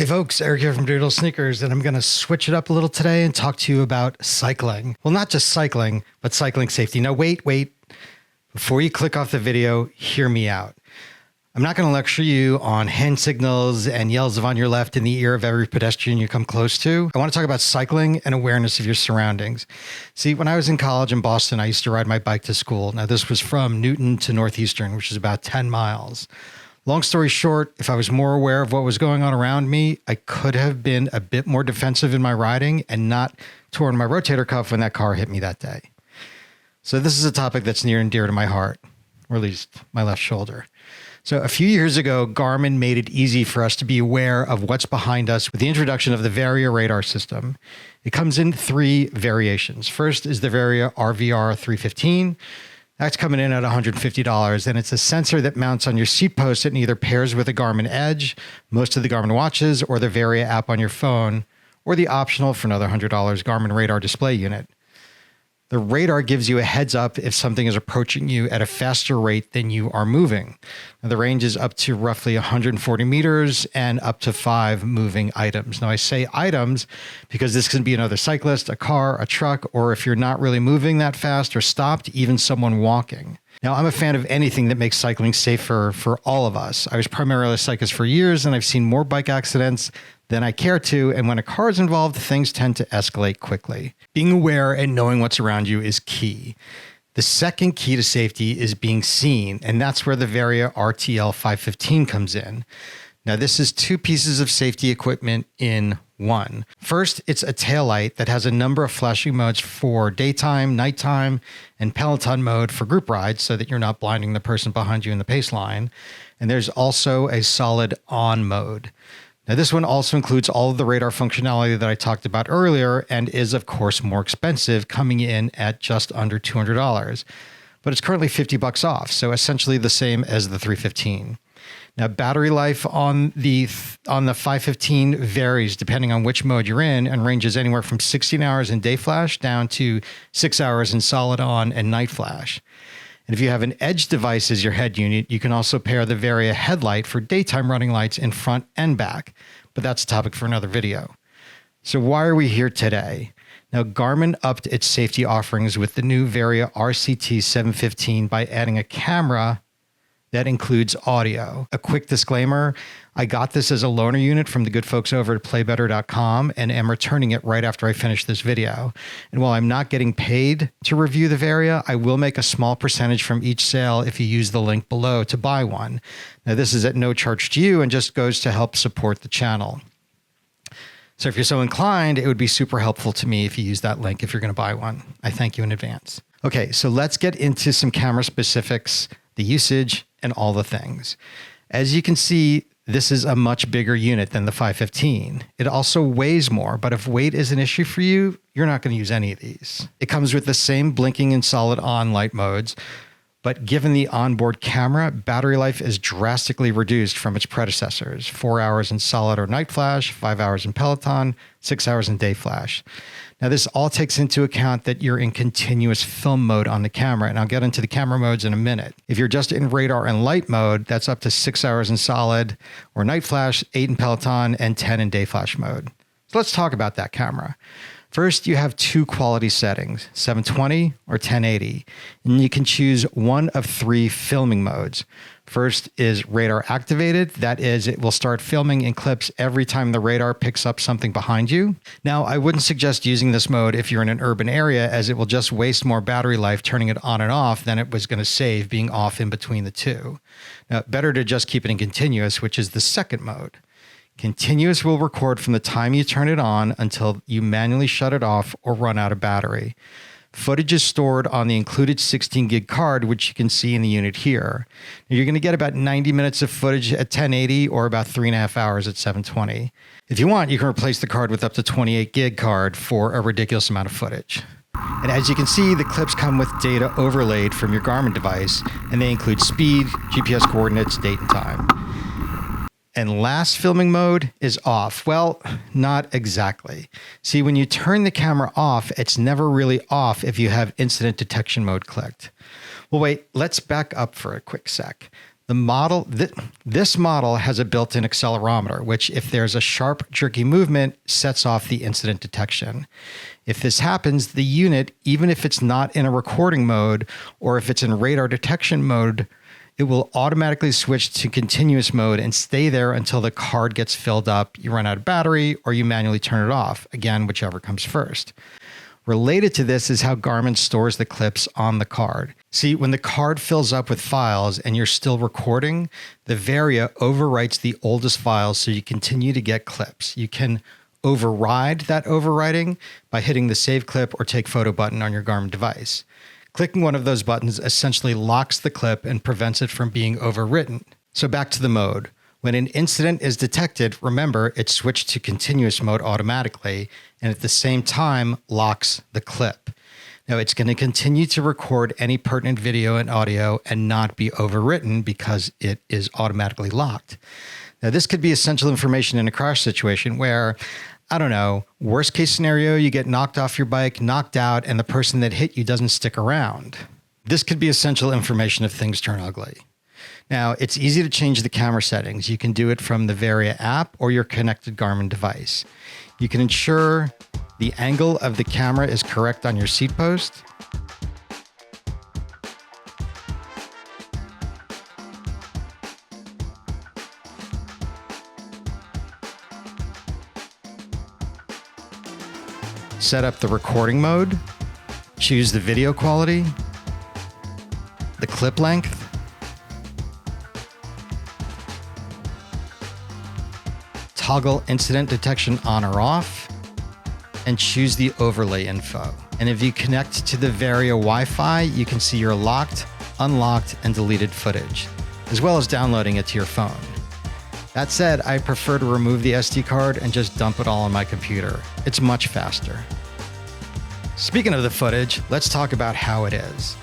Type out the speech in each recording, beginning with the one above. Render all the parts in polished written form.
Hey folks, Eric here from Doodle Sneakers, and I'm going to switch it up a little today and talk to you about cycling. Well, not just cycling, but cycling safety. Now, wait. Before you click off the video, hear me out. I'm not going to lecture you on hand signals and yells of on your left in the ear of every pedestrian you come close to. I want to talk about cycling and awareness of your surroundings. See, when I was in college in Boston, I used to ride my bike to school. Now, this was from Newton to Northeastern, which is about 10 miles. Long story short, if I was more aware of what was going on around me, I could have been a bit more defensive in my riding and not torn my rotator cuff when that car hit me that day. So this is a topic that's near and dear to my heart, or at least my left shoulder. So a few years ago, Garmin made it easy for us to be aware of what's behind us with the introduction of the Varia radar system. It comes in 3 variations. First is the Varia RCT715. That's coming in at $150, and it's a sensor that mounts on your seat post and either pairs with a Garmin Edge, most of the Garmin watches, or the Varia app on your phone, or the optional, for another $100, Garmin radar display unit. The radar gives you a heads up if something is approaching you at a faster rate than you are moving. Now, the range is up to roughly 140 meters and up to 5 moving items. Now, I say items because this can be another cyclist, a car, a truck, or if you're not really moving that fast or stopped, even someone walking. Now, I'm a fan of anything that makes cycling safer for all of us. I was primarily a cyclist for years, and I've seen more bike accidents than I care to, and when a car is involved, things tend to escalate quickly. Being aware and knowing what's around you is key. The second key to safety is being seen, and that's where the Varia RCT715 comes in. Now, this is 2 pieces of safety equipment in one. First, it's a taillight that has a number of flashing modes for daytime, nighttime, and Peloton mode for group rides so that you're not blinding the person behind you in the pace line. And there's also a solid on mode. Now, this one also includes all of the radar functionality that I talked about earlier and is, of course, more expensive, coming in at just under $200. But it's currently $50 off, so essentially the same as the 315. Now, battery life on the 515 varies depending on which mode you're in and ranges anywhere from 16 hours in day flash down to 6 hours in solid on and night flash. And if you have an Edge device as your head unit, you can also pair the Varia headlight for daytime running lights in front and back. But that's a topic for another video. So why are we here today? Now, Garmin upped its safety offerings with the new Varia RCT715 by adding a camera that includes audio. A quick disclaimer, I got this as a loaner unit from the good folks over at playbetter.com and am returning it right after I finish this video. And while I'm not getting paid to review the Varia, I will make a small percentage from each sale if you use the link below to buy one. Now, this is at no charge to you and just goes to help support the channel. So if you're so inclined, it would be super helpful to me if you use that link if you're going to buy one. I thank you in advance. Okay, so let's get into some camera specifics, the usage, and all the things. As you can see, this is a much bigger unit than the 515. It also weighs more, but if weight is an issue for you, you're not going to use any of these. It comes with the same blinking and solid on light modes, but given the onboard camera, battery life is drastically reduced from its predecessors. 4 hours in solid or night flash, 5 hours in Peloton, 6 hours in day flash. Now, this all takes into account that you're in continuous film mode on the camera, and I'll get into the camera modes in a minute. If you're just in radar and light mode, that's up to 6 hours in solid or night flash, 8 in Peloton, and 10 in day flash mode. So let's talk about that camera. First, you have 2 quality settings, 720 or 1080, and you can choose one of 3 filming modes. First is radar activated. That is, it will start filming in clips every time the radar picks up something behind you. Now, I wouldn't suggest using this mode if you're in an urban area, as it will just waste more battery life turning it on and off than it was going to save being off in between the 2. Now, better to just keep it in continuous, which is the second mode. Continuous will record from the time you turn it on until you manually shut it off or run out of battery. Footage is stored on the included 16 gig card, which you can see in the unit here. Now, you're going to get about 90 minutes of footage at 1080 or about 3.5 hours at 720. If you want, you can replace the card with up to 28 gig card for a ridiculous amount of footage. And as you can see, the clips come with data overlaid from your Garmin device, and they include speed, GPS coordinates, date, and time. And last filming mode is off. Well, not exactly. See, when you turn the camera off, it's never really off if you have incident detection mode clicked. Well, wait, let's back up for a quick sec. This model has a built-in accelerometer, which if there's a sharp, jerky movement, sets off the incident detection. If this happens, the unit, even if it's not in a recording mode or if it's in radar detection mode, it will automatically switch to continuous mode and stay there until the card gets filled up, you run out of battery, or you manually turn it off. Again, whichever comes first. Related to this is how Garmin stores the clips on the card. See, when the card fills up with files and you're still recording, the Varia overwrites the oldest files so you continue to get clips. You can override that overwriting by hitting the Save Clip or Take Photo button on your Garmin device. Clicking one of those buttons essentially locks the clip and prevents it from being overwritten. So back to the mode. When an incident is detected, remember, it's switched to continuous mode automatically and at the same time locks the clip. Now, it's going to continue to record any pertinent video and audio and not be overwritten because it is automatically locked. Now, this could be essential information in a crash situation where, I don't know, worst case scenario, you get knocked off your bike, knocked out, and the person that hit you doesn't stick around. This could be essential information if things turn ugly. Now, it's easy to change the camera settings. You can do it from the Varia app or your connected Garmin device. You can ensure the angle of the camera is correct on your seat post. Set up the recording mode. Choose the video quality, the clip length, toggle incident detection on or off, and choose the overlay info. And if you connect to the Varia Wi-Fi, you can see your locked, unlocked, and deleted footage, as well as downloading it to your phone. That said, I prefer to remove the SD card and just dump it all on my computer. It's much faster. Speaking of the footage, let's talk about how it is.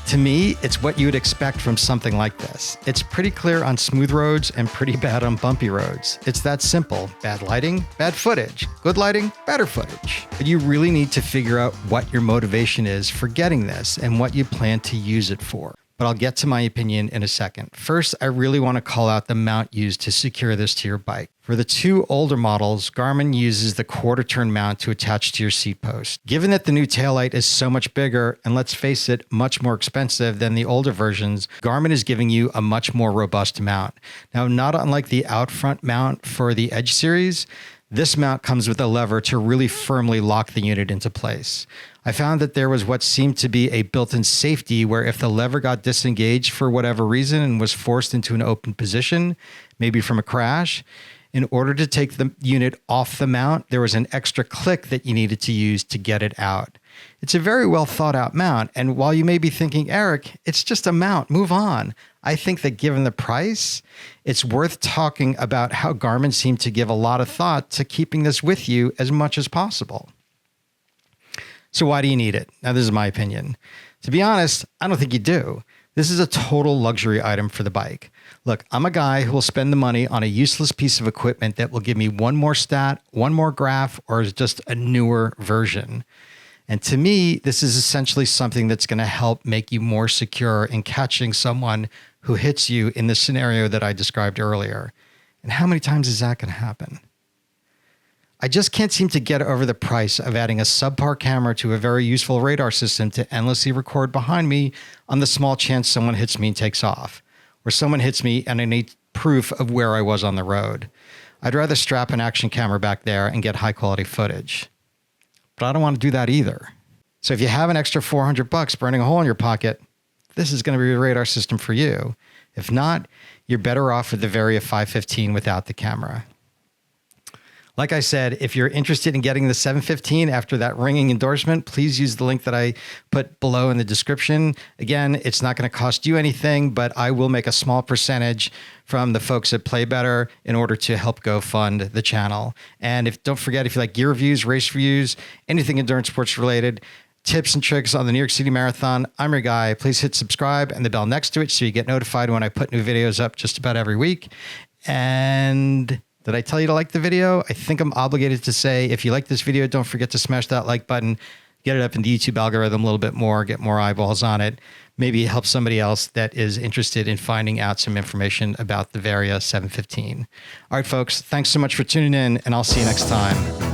To me, it's what you would expect from something like this. It's pretty clear on smooth roads and pretty bad on bumpy roads. It's that simple. Bad lighting, bad footage. Good lighting, better footage. But you really need to figure out what your motivation is for getting this and what you plan to use it for. But I'll get to my opinion in a second. First, I really want to call out the mount used to secure this to your bike. For the two older models, Garmin uses the quarter-turn mount to attach to your seat post. Given that the new taillight is so much bigger, and let's face it, much more expensive than the older versions, Garmin is giving you a much more robust mount. Now, not unlike the out front mount for the Edge series, this mount comes with a lever to really firmly lock the unit into place. I found that there was what seemed to be a built-in safety where if the lever got disengaged for whatever reason and was forced into an open position, maybe from a crash, in order to take the unit off the mount, there was an extra click that you needed to use to get it out. It's a very well thought out mount. And while you may be thinking, Eric, it's just a mount, move on. I think that given the price, it's worth talking about how Garmin seemed to give a lot of thought to keeping this with you as much as possible. So why do you need it? Now, this is my opinion. To be honest, I don't think you do. This is a total luxury item for the bike. Look, I'm a guy who will spend the money on a useless piece of equipment that will give me one more stat, one more graph, or is just a newer version. And to me, this is essentially something that's going to help make you more secure in catching someone who hits you in the scenario that I described earlier. And how many times is that going to happen? I just can't seem to get over the price of adding a subpar camera to a very useful radar system to endlessly record behind me on the small chance someone hits me and takes off, or someone hits me and I need proof of where I was on the road. I'd rather strap an action camera back there and get high quality footage. But I don't want to do that either. So if you have an extra $400 burning a hole in your pocket, this is going to be the radar system for you. If not, you're better off with the Varia 515 without the camera. Like I said, if you're interested in getting the 715 after that ringing endorsement, please use the link that I put below in the description. Again, it's not going to cost you anything, but I will make a small percentage from the folks at Play Better in order to help go fund the channel. And don't forget, if you like gear reviews, race reviews, anything endurance sports related, tips and tricks on the New York City Marathon, I'm your guy. Please hit subscribe and the bell next to it so you get notified when I put new videos up just about every week. And did I tell you to like the video? I think I'm obligated to say, if you like this video, don't forget to smash that like button. get it up in the YouTube algorithm a little bit more, get more eyeballs on it. Maybe help somebody else that is interested in finding out some information about the Varia 715. All right, folks, thanks so much for tuning in, and I'll see you next time.